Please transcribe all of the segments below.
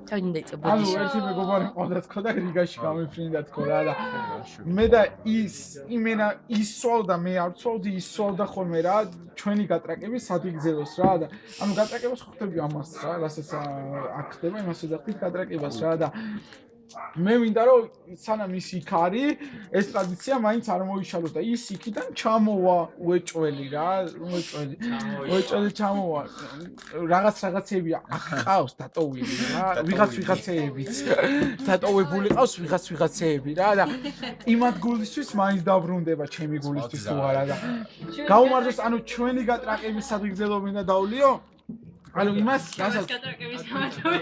ჩავინდა იწო ანუ ბოდიში. ერთი მეგობარი მყავდა თქო და რიგაში გამიფრინდა თქო რა და მე და იმენა ისვავდა მე არ ვცვალდი ისვავდა ხოლმე რა ჩვენი გატრაკების სადგზელოს რა და ანუ გატრაკებას ხვდები ამას რა რასაც აქ ხდება იმას ვეძახით გატრაკებას რა და მე მინდა რომ სანამ ის იქ არის ეს ტრადიცია მაინც არ მოიშალოს და ის იქიდან ჩამოვა უეჭველი რა უეჭველი ჩამოვა რაღაცეები აკყავს დატოვილი რა ვიღაცეებიც დატოვებული ყავს ვიღაცეები რა და იმათ გულისთვის მაინც დაბრუნდება ჩემი გულისთვის თუ არა და გაუმარჯოს ანუ ჩვენი გატრაკების სადგზელო მინდა დავლიო ანუ იმას რასაც გატრაკების ამათოვე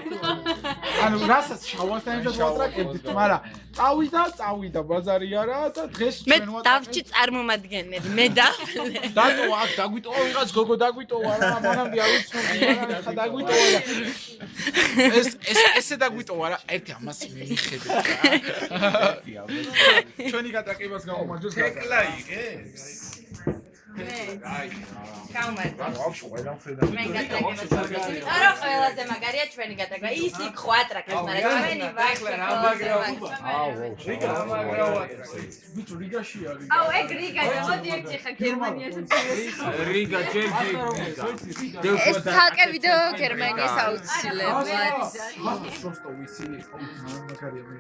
ანუ რასაც შავასთან ერთად ვატრაკებდით, მაგრამ წავიდა ბაზარი არა და დღეს მე ჩვენ დავჭი წარმომადგენელი, მე დავლე. დატო აქ დაგვიტოვა ვიღაც გოგო დაგვიტოვა რა, მანამდე არ ვიცნობდი, მაგრამ ხა დაგვიტოვა და ესე დაგვიტოვა რა, ერთი ამას მიხედე რა. ჩვენი გატრაკებას გამომარჯოს ეკლა იგებს გამარჯობა ვაფშე ყველა ხედავ მე გატრაკებას არა ყველაზე მაგარია ჩვენი გატრაკება ის იქ ხო ატრაკებს მაგრამ ჩვენი ვაკლე რა ბიჭო რიგაში არის აუ ეგ რიგაა მოდი ერთი ხა გერმანიასაც რიგა ჯერჯი ეს ცალკე ვიდეო გერმანიის აუცილებლად. просто ვიცი მაგარია მე